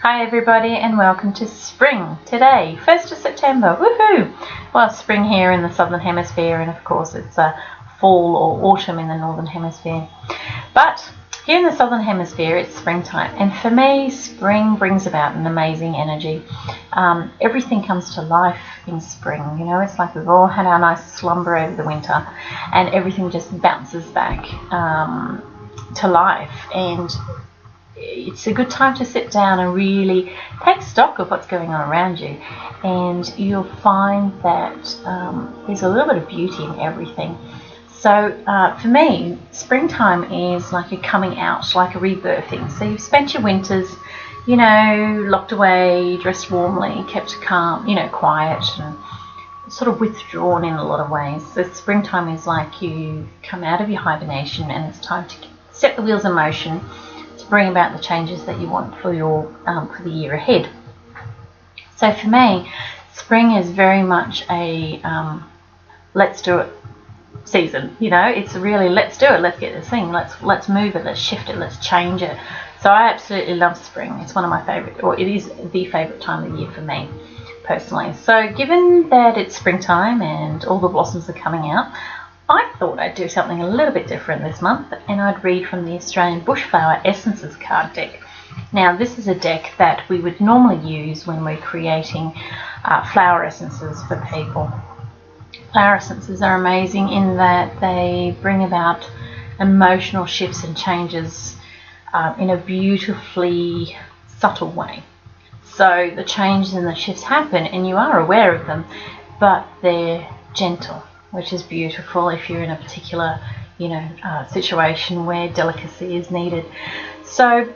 Hi everybody and welcome to spring today, 1st of September, woohoo! Well, it's spring here in the southern hemisphere and of course it's fall or autumn in the northern hemisphere. But here in the southern hemisphere it's springtime, and for me spring brings about an amazing energy. Everything comes to life in spring, you know, it's like we've all had our nice slumber over the winter and everything just bounces back to life, and it's a good time to sit down and really take stock of what's going on around you, and you'll find that there's a little bit of beauty in everything. So for me, springtime is like a coming out, like a rebirthing. So you've spent your winters, you know, locked away, dressed warmly, kept calm, you know, quiet and sort of withdrawn in a lot of ways. So springtime is like you come out of your hibernation and it's time to set the wheels in motion, bring about the changes that you want for your for the year ahead. So for me, spring is very much a let's do it season. You know, it's really let's do it, let's get this thing, let's move it, let's shift it, let's change it. So I absolutely love spring. It's one of my favorite, or it is the favorite time of the year for me personally. So given that it's springtime and all the blossoms are coming out, I thought I'd do something a little bit different this month, and I'd read from the Australian Bushflower Essences card deck. Now, this is a deck that we would normally use when we're creating flower essences for people. Flower essences are amazing in that they bring about emotional shifts and changes in a beautifully subtle way. So the changes and the shifts happen and you are aware of them, but they're gentle, which is beautiful if you're in a particular, you know, situation where delicacy is needed. So,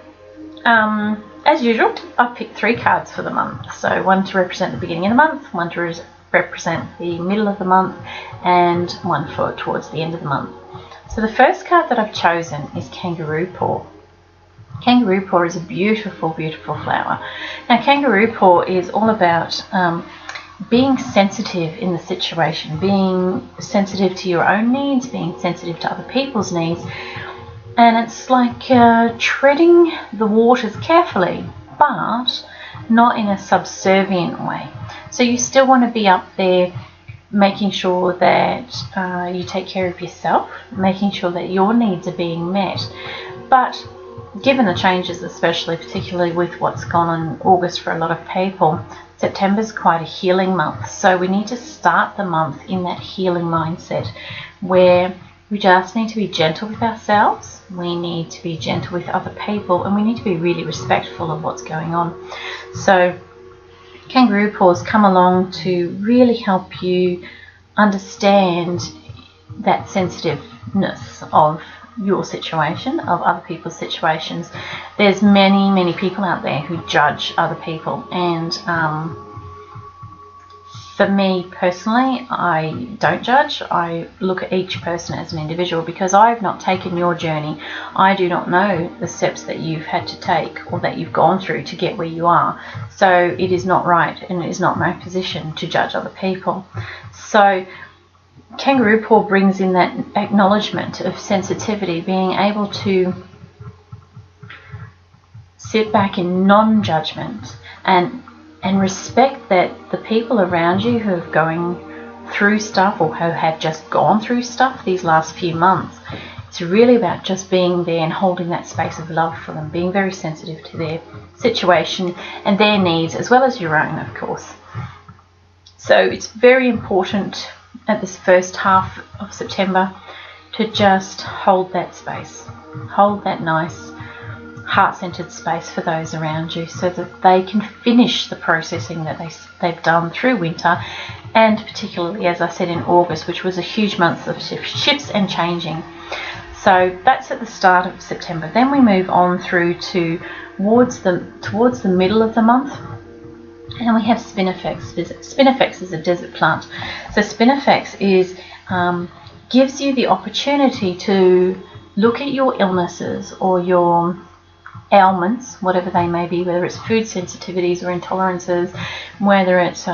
as usual, I've picked 3 cards for the month. So one to represent the beginning of the month, one to represent the middle of the month, and one for towards the end of the month. So the first card that I've chosen is Kangaroo Paw. Kangaroo Paw is a beautiful, beautiful flower. Now, Kangaroo Paw is all about being sensitive in the situation, being sensitive to your own needs, being sensitive to other people's needs, and it's like treading the waters carefully, but not in a subservient way. So you still want to be up there making sure that you take care of yourself, making sure that your needs are being met, but given the changes, especially particularly with what's gone on in August for a lot of people, September's quite a healing month, so we need to start the month in that healing mindset where we just need to be gentle with ourselves, we need to be gentle with other people, and we need to be really respectful of what's going on. So Kangaroo Paws come along to really help you understand that sensitiveness of your situation, of other people's situations. There's many people out there who judge other people, and for me personally, I don't judge. I look at each person as an individual because I've not taken your journey. I do not know the steps that you've had to take or that you've gone through to get where you are. So it is not right, and it is not my position to judge other people. So Kangaroo Paw brings in that acknowledgement of sensitivity, being able to sit back in non-judgment and respect that the people around you who are going through stuff or who have just gone through stuff these last few months, it's really about just being there and holding that space of love for them, being very sensitive to their situation and their needs as well as your own, of course. So it's very important at this first half of September to just hold that space, hold that nice heart-centered space for those around you so that they can finish the processing that they've done through winter, and particularly, as I said, in August, which was a huge month of shifts and changing. So that's at the start of September. Then we move on through towards the middle of the month, and we have Spinifex. Spinifex is a desert plant. So Spinifex gives you the opportunity to look at your illnesses or your ailments, whatever they may be, whether it's food sensitivities or intolerances, whether it's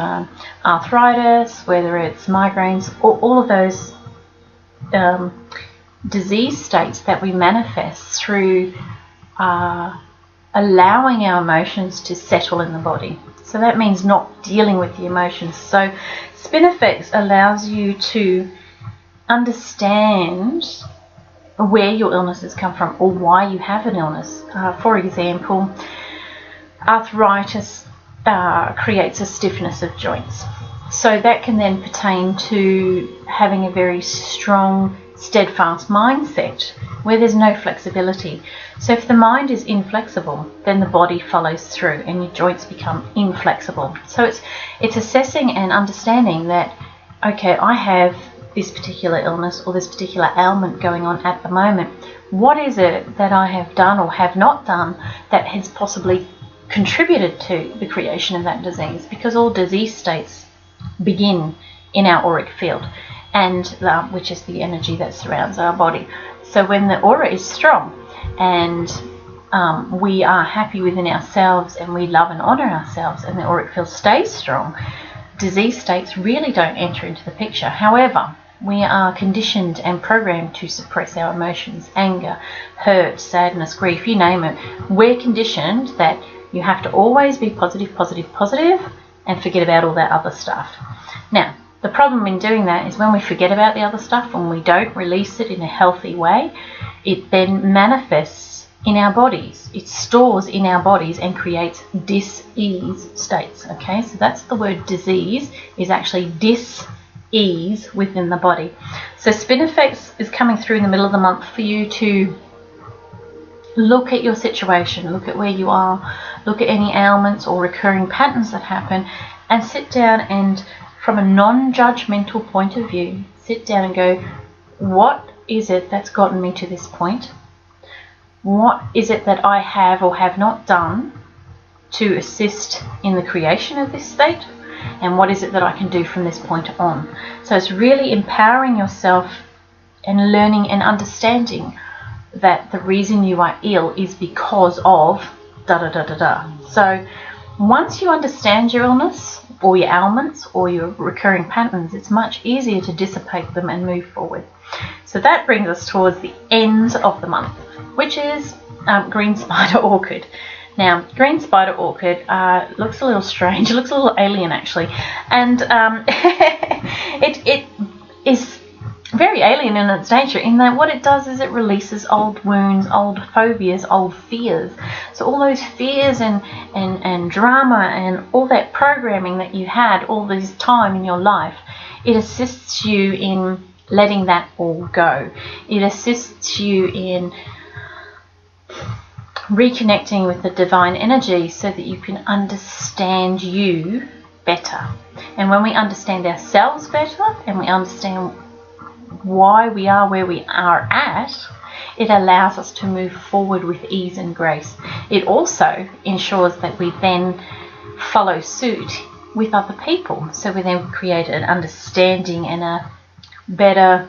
arthritis, whether it's migraines, all of those disease states that we manifest through allowing our emotions to settle in the body. So that means not dealing with the emotions. So Spinifex allows you to understand where your illnesses come from or why you have an illness. For example, arthritis creates a stiffness of joints. So that can then pertain to having a very strong, steadfast mindset where there's no flexibility. So if the mind is inflexible, then the body follows through and your joints become inflexible. So it's assessing and understanding that, okay, I have this particular illness or this particular ailment going on at the moment. What is it that I have done or have not done that has possibly contributed to the creation of that disease? Because all disease states begin in our auric field, and which is the energy that surrounds our body. So when the aura is strong and we are happy within ourselves and we love and honor ourselves, and the auric field stays strong, disease states really don't enter into the picture. However, we are conditioned and programmed to suppress our emotions, anger, hurt, sadness, grief, you name it. We're conditioned that you have to always be positive, positive, positive, and forget about all that other stuff. Now, the problem in doing that is when we forget about the other stuff and we don't release it in a healthy way, it then manifests in our bodies. It stores in our bodies and creates dis-ease states. Okay, so that's the word disease, is actually dis-ease within the body. So Spinifex is coming through in the middle of the month for you to look at your situation, look at where you are, look at any ailments or recurring patterns that happen, and sit down and, from a non-judgmental point of view, sit down and go, what is it that's gotten me to this point? What is it that I have or have not done to assist in the creation of this state? And what is it that I can do from this point on? So it's really empowering yourself and learning and understanding that the reason you are ill is because of da-da-da-da-da. So once you understand your illness or your ailments or your recurring patterns, it's much easier to dissipate them and move forward. So that brings us towards the end of the month, which is green spider orchid. Now, green spider orchid looks a little strange. It looks a little alien, actually. And it is very alien in its nature, in that what it does is it releases old wounds, old phobias, old fears. So all those fears and drama and all that programming that you had all this time in your life, it assists you in letting that all go. It assists you in reconnecting with the divine energy so that you can understand you better. And when we understand ourselves better and we understand why we are where we are at, it allows us to move forward with ease and grace. It also ensures that we then follow suit with other people. So we then create an understanding and a better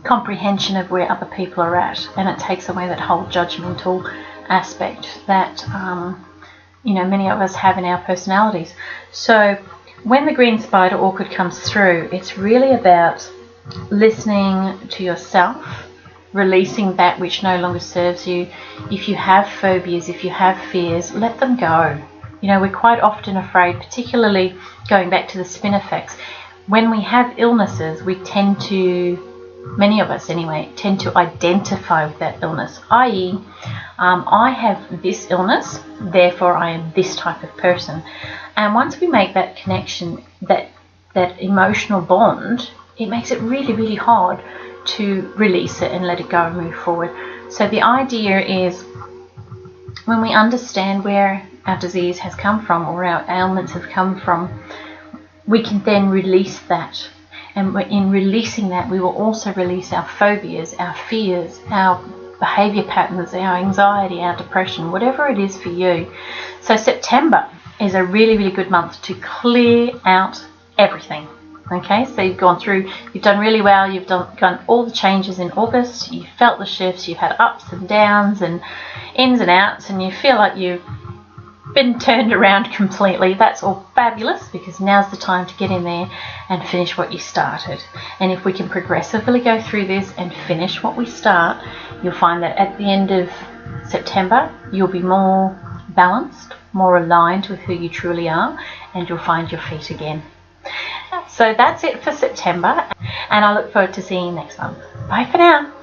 comprehension of where other people are at, and it takes away that whole judgmental aspect that many of us have in our personalities. So when the green spider orchid comes through, it's really about listening to yourself, releasing that which no longer serves you. If you have phobias, if you have fears, let them go. We're quite often afraid, particularly going back to the Spinifex. When we have illnesses, we tend to, many of us anyway, tend to identify with that illness, i.e., I have this illness, therefore I am this type of person. And once we make that connection, that emotional bond, it makes it really, really hard to release it and let it go and move forward. So the idea is, when we understand where our disease has come from or our ailments have come from, we can then release that. And in releasing that, we will also release our phobias, our fears, our behavior patterns, our anxiety, our depression, whatever it is for you. So September is a really, really good month to clear out everything. Okay, so you've gone through, you've done really well, you've done all the changes in August, you've felt the shifts, you've had ups and downs and ins and outs, and you feel like you've been turned around completely. That's all fabulous, because now's the time to get in there and finish what you started. And if we can progressively go through this and finish what we start, you'll find that at the end of September, you'll be more balanced, more aligned with who you truly are, and you'll find your feet again. So that's it for September, and I look forward to seeing you next month. Bye for now.